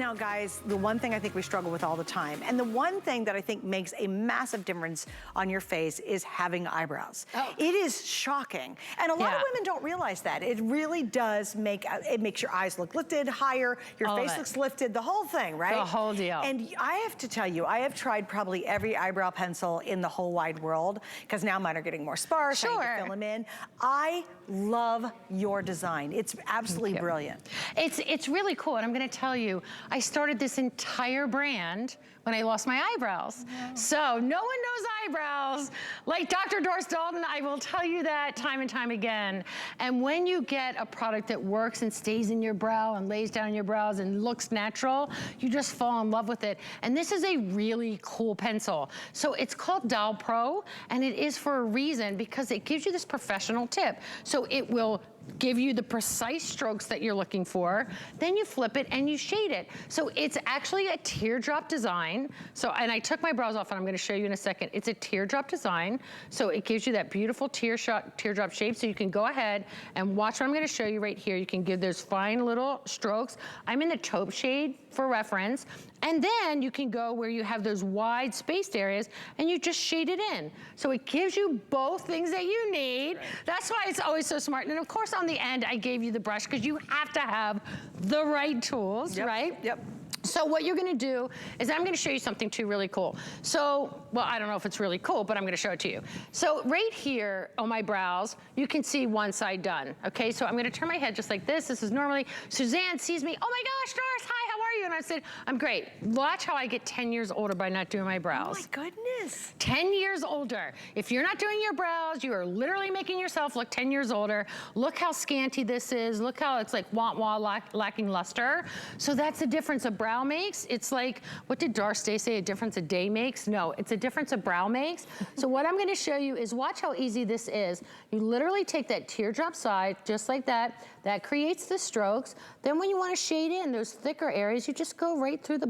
Now, guys, the one thing I think we struggle with all the time, and the one thing that I think makes a massive difference on your face is having eyebrows. Oh. It is shocking. And a lot of women don't realize that. It really does make, it makes your eyes look lifted higher, your face looks lifted, the whole thing, right? The whole deal. And I have to tell you, I have tried probably every eyebrow pencil in the whole wide world, because now mine are getting more sparse, I need to fill them in. I love your design. It's absolutely brilliant. It's really cool, and I'm gonna tell you, I started this entire brand when I lost my eyebrows. So no one knows eyebrows like Dr. Doris Dalton. I will tell you that time and time again. And when you get a product that works and stays in your brow and lays down your brows and looks natural, you just fall in love with it. And this is a really cool pencil. So it's called Dial Pro, and it is for a reason, because it gives you this professional tip. So it will give you the precise strokes that you're looking for, then you flip it and you shade it. So it's actually a teardrop design. So, and I took my brows off and I'm gonna show you in a second. It's a teardrop design. So it gives you that beautiful teardrop shape. So you can go ahead and watch what I'm gonna show you right here. You can give those fine little strokes. I'm in the taupe shade for reference. And then you can go where you have those wide spaced areas and you just shade it in. So it gives you both things that you need. Right. That's why it's always so smart. And of course on the end, I gave you the brush because you have to have the right tools, right? Yep. So what you're gonna do is I'm gonna show you something too really cool. So, well, I don't know if it's really cool, but I'm gonna show it to you. So right here on my brows, you can see one side done, okay? So I'm gonna turn my head just like this. This is normally, Suzanne sees me, oh my gosh, Doris, hi, how are you? And I said, I'm great. Watch how I get 10 years older by not doing my brows. Oh my goodness. 10 years older. If you're not doing your brows, you are literally making yourself look 10 years older. Look how scanty this is. Look how it's like wah-wah, lacking luster. So that's the difference of brow makes. It's like, what did Doris Day say, a difference a day makes? No, it's a difference a brow makes. So what I'm gonna show you is watch how easy this is. You literally take that teardrop side, just like that. That creates the strokes. Then when you wanna shade in those thicker areas, you just go right through the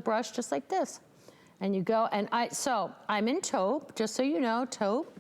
brush just like this. And you go, and so I'm in taupe, just so you know, taupe.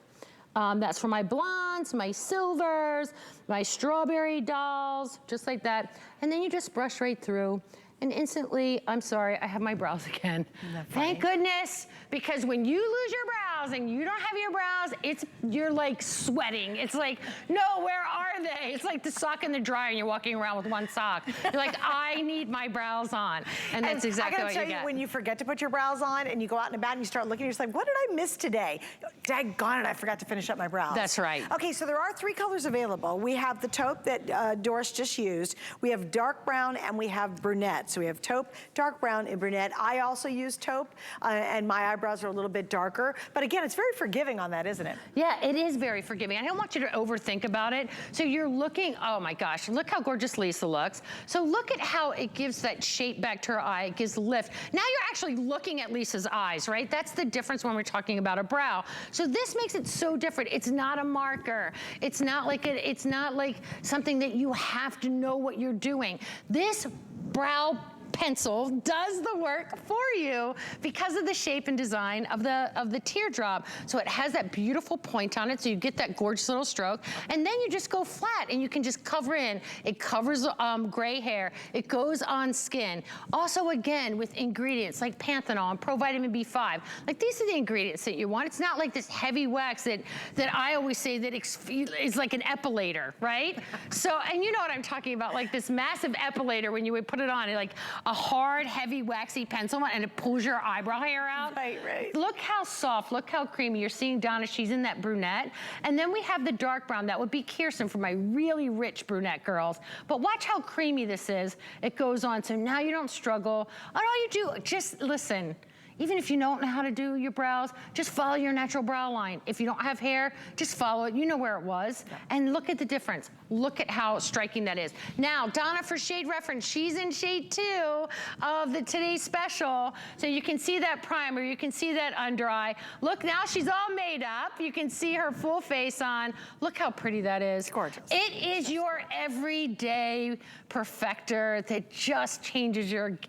That's for my blondes, my silvers, my strawberry dolls, just like that. And then you just brush right through. And instantly, I'm sorry, I have my brows again. Thank goodness, because when you lose your brows and you don't have your brows, you're like sweating. It's like, no, where are they? It's like the sock in the dryer and you're walking around with one sock. You're like, I need my brows on. And that's exactly what you get. I gotta tell you, when you forget to put your brows on and you go out and about and you start looking, you're just like, what did I miss today? Daggone it, I forgot to finish up my brows. That's right. Okay, so there are 3 colors available. We have the taupe that Doris just used. We have dark brown and we have brunette. So we have taupe, dark brown, and brunette. I also use taupe, and my eyebrows are a little bit darker. But again, it's very forgiving on that, isn't it? Yeah, it is very forgiving. I don't want you to overthink about it. So you're looking, oh my gosh, look how gorgeous Lisa looks. So look at how it gives that shape back to her eye. It gives lift. Now you're actually looking at Lisa's eyes, right? That's the difference when we're talking about a brow. So this makes it so different. It's not a marker. It's not like something that you have to know what you're doing. This brow pencil does the work for you because of the shape and design of the teardrop. So it has that beautiful point on it, so you get that gorgeous little stroke, and then you just go flat and you can just cover in. It covers gray hair. It goes on skin. Also, again, with ingredients like panthenol and Provitamin B5. Like, these are the ingredients that you want. It's not like this heavy wax that I always say that is like an epilator, right? So, and you know what I'm talking about, like this massive epilator when you would put it on, like a hard, heavy, waxy pencil and it pulls your eyebrow hair out. Right. Look how soft, look how creamy. You're seeing Donna, she's in that brunette. And then we have the dark brown. That would be Kirsten for my really rich brunette girls. But watch how creamy this is. It goes on, so now you don't struggle. And all you do, just listen. Even if you don't know how to do your brows, just follow your natural brow line. If you don't have hair, just follow it. You know where it was. And look at the difference. Look at how striking that is. Now, Donna, for shade reference, she's in shade 2 of the today's special. So you can see that primer, you can see that under eye. Look, now she's all made up. You can see her full face on. Look how pretty that is. It's gorgeous. It is your everyday perfector that just changes your,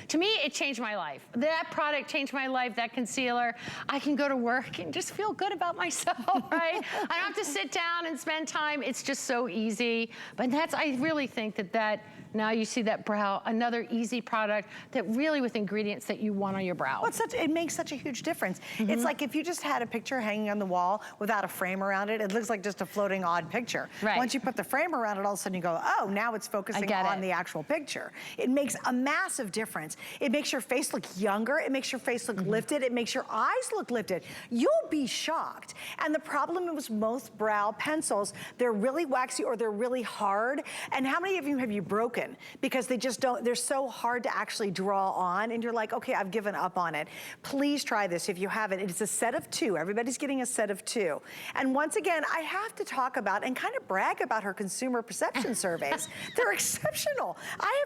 to me, it changed my life. That product changed my life, that concealer. I can go to work and just feel good about myself, right? I don't have to sit down and spend time. It's just so easy. But I really think that Now you see that brow, another easy product that really with ingredients that you want on your brow. Well, it makes such a huge difference. It's like if you just had a picture hanging on the wall without a frame around it, it looks like just a floating odd picture. Right. Once you put the frame around it, all of a sudden you go, oh, now it's focusing on the actual picture. It makes a massive difference. It makes your face look younger. It makes your face look lifted. It makes your eyes look lifted. You'll be shocked. And the problem is most brow pencils, they're really waxy or they're really hard. And how many of you have you broken? Because they just don't, they're so hard to actually draw on and you're like, okay, I've given up on it. Please try this if you haven't. It's a set of 2. Everybody's getting a set of 2. And once again, I have to talk about and kind of brag about her consumer perception surveys. They're exceptional. I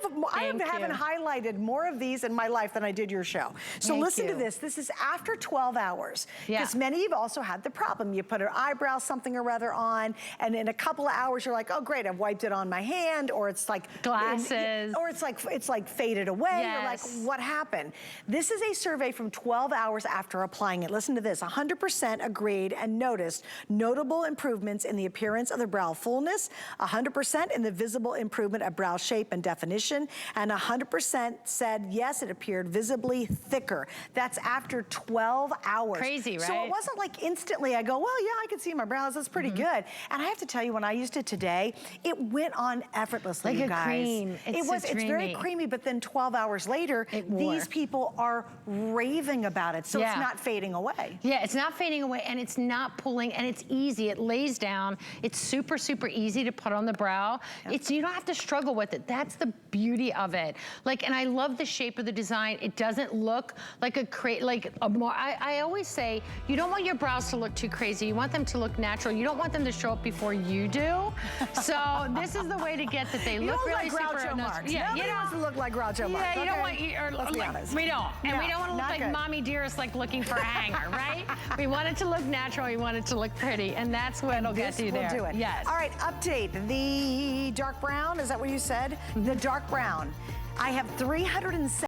haven't highlighted more of these in my life than I did your show. So listen to this. This is after 12 hours. Because many of you also had the problem. You put an eyebrow something or other on, and in a couple of hours, you're like, oh great, I've wiped it on my hand, or it's like glasses. Or it's like faded away. You're like, what happened? This is a survey from 12 hours after applying it. Listen to this. 100% agreed and noticed notable improvements in the appearance of the brow fullness, 100% in the visible improvement of brow shape and definition, and 100% said, yes, it appeared visibly thicker. That's after 12 hours. Crazy, right? So it wasn't like instantly I go, well, yeah, I can see my brows. That's pretty good. And I have to tell you, when I used it today, it went on effortlessly, like you a guys. cream. It's very creamy, but then 12 hours later, these people are raving about it. So it's not fading away. Yeah, it's not fading away, and it's not pulling, and it's easy. It lays down. It's super, super easy to put on the brow. You don't have to struggle with it. That's the beauty of it. And I love the shape of the design. It doesn't look like I always say, you don't want your brows to look too crazy. You want them to look natural. You don't want them to show up before you do. So this is the way to get that they look really super. Yeah, you don't want to look like Groucho Marx. Yeah, you don't want, let's be honest. We don't. And we don't want to look like Mommy Dearest, looking for a hanger, right? We want it to look natural. We want it to look pretty. And that's what it'll get you there. We'll do it. Yes. All right, update. The dark brown, is that what you said? The dark brown. I have 307.